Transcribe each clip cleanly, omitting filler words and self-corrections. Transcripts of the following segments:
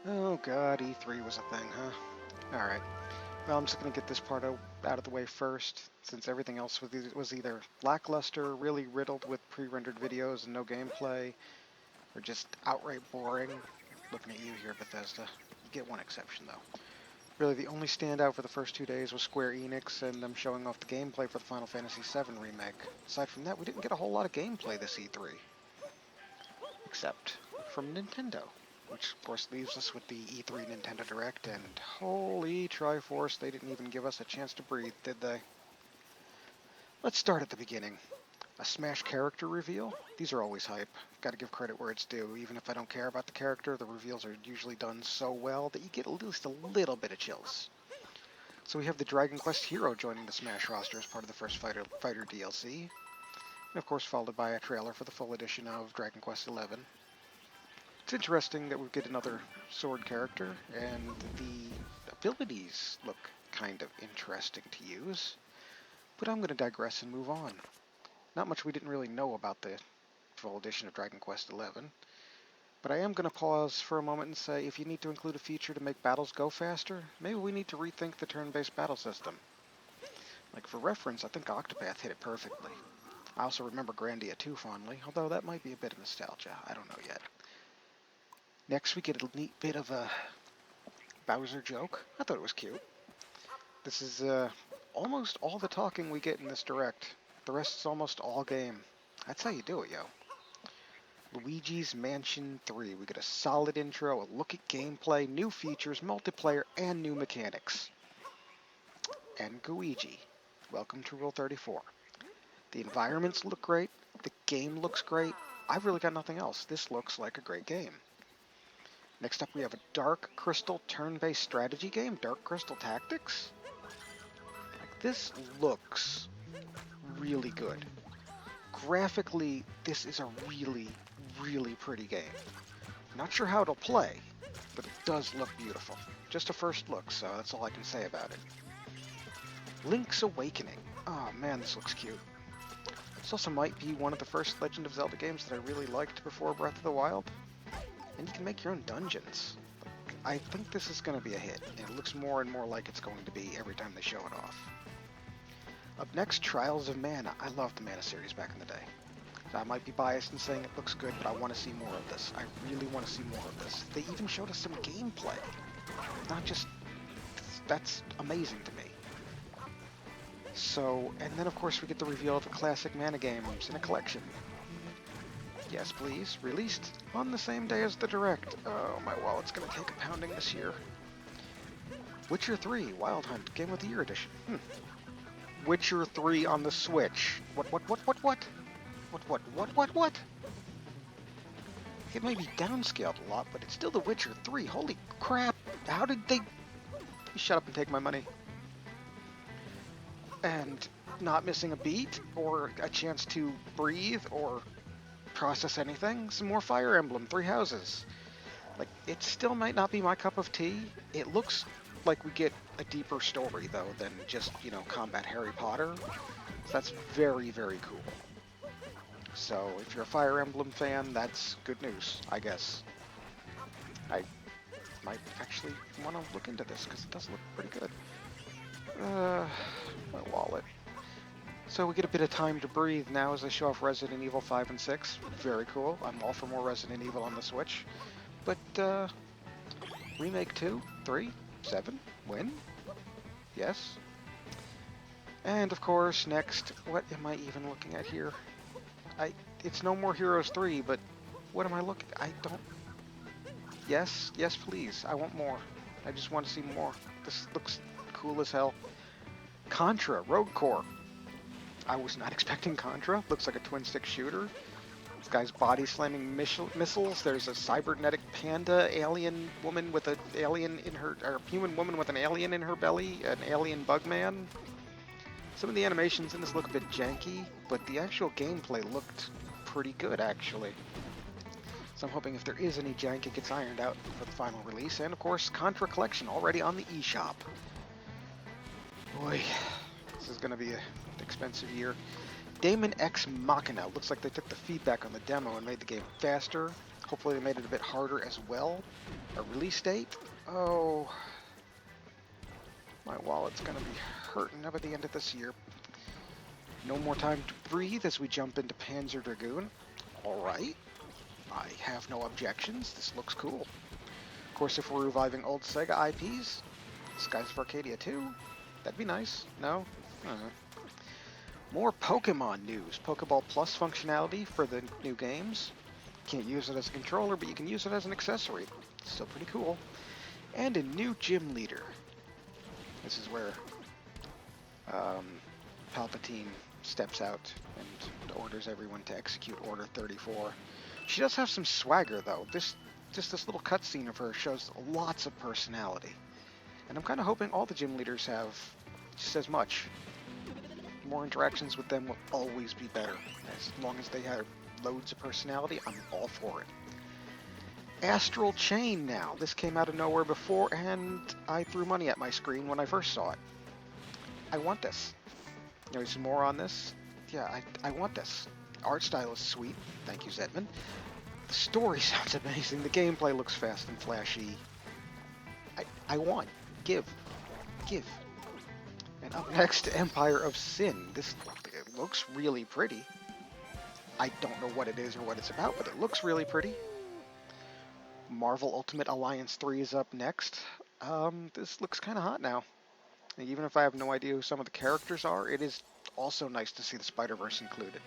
Oh god, E3 was a thing, huh? Alright. Well, I'm just gonna get this part out of the way first, since everything else was either lackluster, really riddled with pre-rendered videos and no gameplay, or just outright boring. Looking at you here, Bethesda. You get one exception, though. Really, the only standout for the first 2 days was Square Enix and them showing off the gameplay for the Final Fantasy VII Remake. Aside from that, we didn't get a whole lot of gameplay this E3. Except from Nintendo. Which, of course, leaves us with the E3 Nintendo Direct, and holy Triforce, they didn't even give us a chance to breathe, did they? Let's start at the beginning. A Smash character reveal? These are always hype. Gotta give credit where it's due. Even if I don't care about the character, the reveals are usually done so well that you get at least a little bit of chills. So we have the Dragon Quest hero joining the Smash roster as part of the first Fighter DLC. And of course followed by a trailer for the full edition of Dragon Quest XI. It's interesting that we get another sword character, and the abilities look kind of interesting to use. But I'm going to digress and move on. Not much we didn't really know about the full edition of Dragon Quest XI, but I am going to pause for a moment and say if you need to include a feature to make battles go faster, maybe we need to rethink the turn-based battle system. Like for reference, I think Octopath hit it perfectly. I also remember Grandia 2 fondly, although that might be a bit of nostalgia. I don't know yet. Next, we get a neat bit of a Bowser joke. I thought it was cute. This is almost all the talking we get in this direct. The rest is almost all game. That's how you do it, yo. Luigi's Mansion 3. We get a solid intro, a look at gameplay, new features, multiplayer, and new mechanics. And Guigi. Welcome to Rule 34. The environments look great. The game looks great. I've really got nothing else. This looks like a great game. Next up, we have a Dark Crystal turn-based strategy game, Dark Crystal Tactics. Like, this looks really good. Graphically, this is a really, really pretty game. Not sure how it'll play, but it does look beautiful. Just a first look, so that's all I can say about it. Link's Awakening. Oh man, this looks cute. This also might be one of the first Legend of Zelda games that I really liked before Breath of the Wild. And you can make your own dungeons. I think this is going to be a hit, and it looks more and more like it's going to be every time they show it off. Up next, Trials of Mana. I loved the Mana series back in the day. I might be biased in saying it looks good, but I want to see more of this. I really want to see more of this. They even showed us some gameplay. Not just... That's amazing to me. So, and then of course we get the reveal of the classic Mana games in a collection. Yes, please. Released on the same day as the Direct. Oh, my wallet's gonna take a pounding this year. Witcher 3 Wild Hunt Game of the Year Edition. Witcher 3 on the Switch. What? What? It may be downscaled a lot, but it's still The Witcher 3. Holy crap! How did they... Shut up and take my money. And not missing a beat, or a chance to breathe, or process anything. Some more Fire Emblem, 3 Houses. Like, it still might not be my cup of tea. It looks like we get a deeper story, though, than just, combat Harry Potter. So that's very, very cool. So, if you're a Fire Emblem fan, that's good news, I guess. I might actually want to look into this, because it does look pretty good. My wallet. So we get a bit of time to breathe now as they show off Resident Evil 5 and 6. Very cool. I'm all for more Resident Evil on the Switch. But, Remake 2, 3, 7, when? Yes. And of course, next, what am I even looking at here? It's No More Heroes 3, but what am I looking at? I don't... Yes, please. I want more. I just want to see more. This looks cool as hell. Contra, Rogue Corps. I was not expecting Contra. Looks like a twin-stick shooter. This guy's body slamming missiles. There's a cybernetic panda alien woman with an alien in her, or human woman with an alien in her belly, an alien bug man. Some of the animations in this look a bit janky, but the actual gameplay looked pretty good, actually. So I'm hoping if there is any jank, it gets ironed out for the final release. And of course, Contra Collection already on the eShop. Boy, this is going to be an expensive year. Daemon X Machina. Looks like they took the feedback on the demo and made the game faster. Hopefully they made it a bit harder as well. A release date? Oh, my wallet's gonna be hurting by the end of this year. No more time to breathe as we jump into Panzer Dragoon. Alright, I have no objections. This looks cool. Of course, if we're reviving old Sega IPs, Skies of Arcadia 2, that'd be nice. No? More Pokemon news. Pokeball Plus functionality for the new games. Can't use it as a controller, but you can use it as an accessory. Still pretty cool. And a new gym leader. This is where Palpatine steps out and orders everyone to execute Order 34. She does have some swagger, though. This little cutscene of her shows lots of personality. And I'm kind of hoping all the gym leaders have just as much. More interactions with them will always be better. As long as they have loads of personality, I'm all for it. Astral Chain now. This came out of nowhere before, and I threw money at my screen when I first saw it. I want this. There's more on this. Yeah, I want this. Art style is sweet. Thank you, Zetman. The story sounds amazing. The gameplay looks fast and flashy. I want. Give. And up next, Empire of Sin. This looks really pretty. I don't know what it is or what it's about, but it looks really pretty. Marvel Ultimate Alliance 3 is up next. This looks kind of hot now. And even if I have no idea who some of the characters are, it is also nice to see the Spider-Verse included.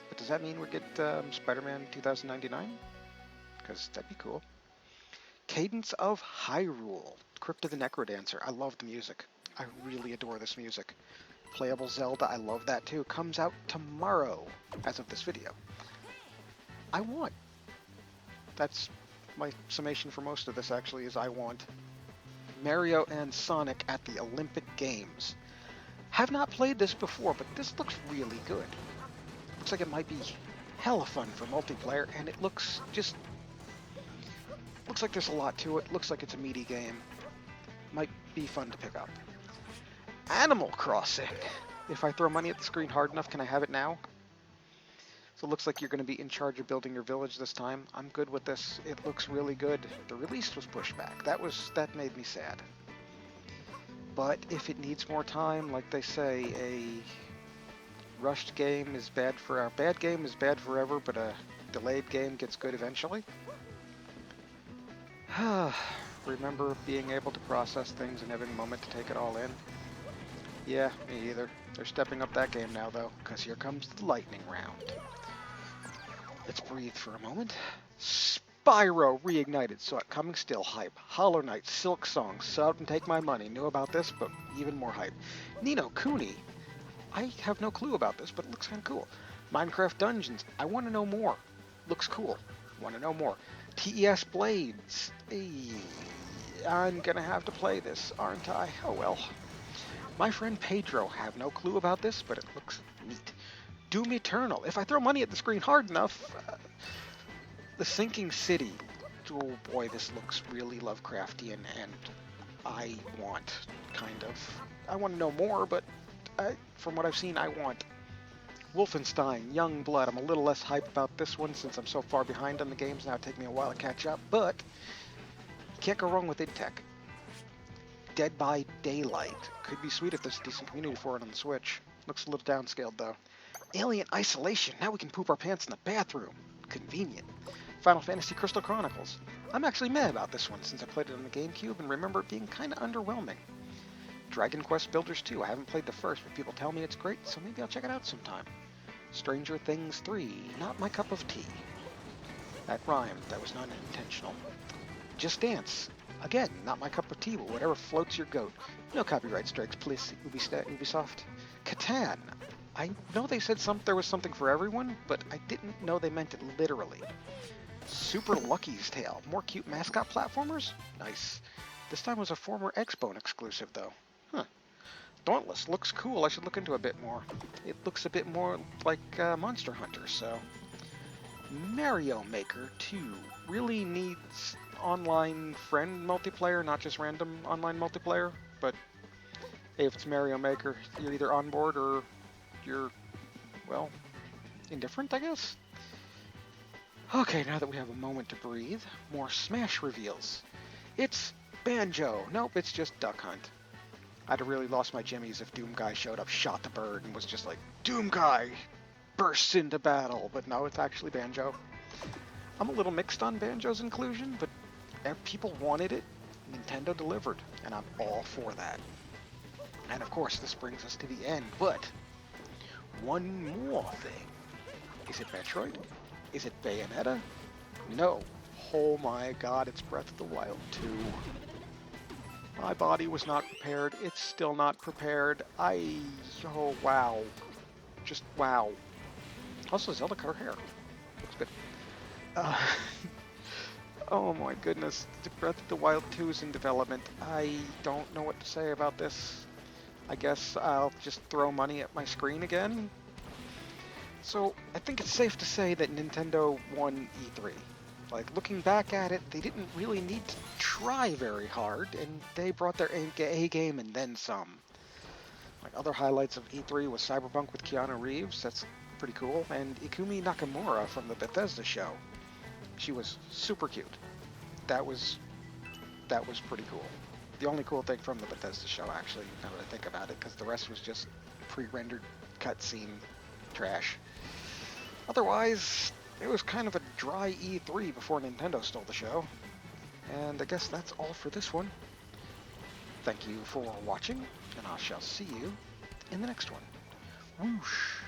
But does that mean we get Spider-Man 2099? Because that'd be cool. Cadence of Hyrule. Crypt of the Necrodancer. I love the music. I really adore this music. Playable Zelda, I love that too. Comes out tomorrow, as of this video. I want. That's my summation for most of this, actually, is I want. Mario and Sonic at the Olympic Games. Have not played this before, but this looks really good. Looks like it might be hella fun for multiplayer, and it looks like there's a lot to it. Looks like it's a meaty game. Might be fun to pick up. Animal Crossing. If I throw money at the screen hard enough, can I have it now? So it looks like you're going to be in charge of building your village this time. I'm good with this. It looks really good. The release was pushed back. That made me sad. But if it needs more time, like they say, a rushed game is bad bad game is bad forever, but a delayed game gets good eventually. Remember being able to process things and having a moment to take it all in? Yeah, me either. They're stepping up that game now, though, because here comes the lightning round. Let's breathe for a moment. Spyro Reignited, saw it coming, still hype. Hollow Knight, Silk Song, saw it and take my money. Knew about this, but even more hype. Ni no Kuni, I have no clue about this, but it looks kind of cool. Minecraft Dungeons, I want to know more. Looks cool. Want to know more. TES Blades, I'm gonna have to play this, aren't I? Oh well. My friend Pedro, have no clue about this, but it looks neat. Doom Eternal. If I throw money at the screen hard enough, The Sinking City. Oh boy, this looks really Lovecraftian, and I want, kind of. I want to know more, but from what I've seen, I want. Wolfenstein, Young Blood. I'm a little less hyped about this one since I'm so far behind on the games. Now it'll take me a while to catch up, but you can't go wrong with id Tech. Dead by Daylight. Could be sweet if there's a decent community for it on the Switch. Looks a little downscaled, though. Alien Isolation. Now we can poop our pants in the bathroom. Convenient. Final Fantasy Crystal Chronicles. I'm actually mad about this one since I played it on the GameCube and remember it being kind of underwhelming. Dragon Quest Builders 2. I haven't played the first, but people tell me it's great, so maybe I'll check it out sometime. Stranger Things 3. Not my cup of tea. That rhymed. That was not intentional. Just Dance. Again, not my cup of tea, but whatever floats your goat. No copyright strikes, please, Ubisoft. Catan. I know they said there was something for everyone, but I didn't know they meant it literally. Super Lucky's Tale. More cute mascot platformers? Nice. This time was a former Xbone exclusive, though. Huh. Dauntless looks cool. I should look into it a bit more. It looks a bit more like Monster Hunter, so... Mario Maker 2 really needs online friend multiplayer, not just random online multiplayer, but hey, if it's Mario Maker, you're either on board or you're, well, indifferent, I guess? Okay, now that we have a moment to breathe, more Smash reveals. It's Banjo. Nope, it's just Duck Hunt. I'd have really lost my jimmies if Doom Guy showed up, shot the bird, and was just like, Doom Guy bursts into battle. But no, it's actually Banjo. I'm a little mixed on Banjo's inclusion, but people wanted it. Nintendo delivered, and I'm all for that. And of course, this brings us to the end, but one more thing. Is it Metroid? Is it Bayonetta? No. Oh my god, it's Breath of the Wild 2. My body was not prepared. It's still not prepared. Oh wow. Just wow. Also, Zelda cut her hair. Looks good. Uh, oh my goodness. Breath of the Wild 2 is in development. I don't know what to say about this. I guess I'll just throw money at my screen again. So, I think it's safe to say that Nintendo won E3. Like, looking back at it, they didn't really need to try very hard, and they brought their A game and then some. Like, other highlights of E3 was Cyberpunk with Keanu Reeves, that's pretty cool, and Ikumi Nakamura from the Bethesda show. She was super cute. That was pretty cool. The only cool thing from the Bethesda show, actually, now that I think about it, because the rest was just pre-rendered cutscene trash. Otherwise, it was kind of a dry E3 before Nintendo stole the show. And I guess that's all for this one. Thank you for watching, and I shall see you in the next one. Whoosh!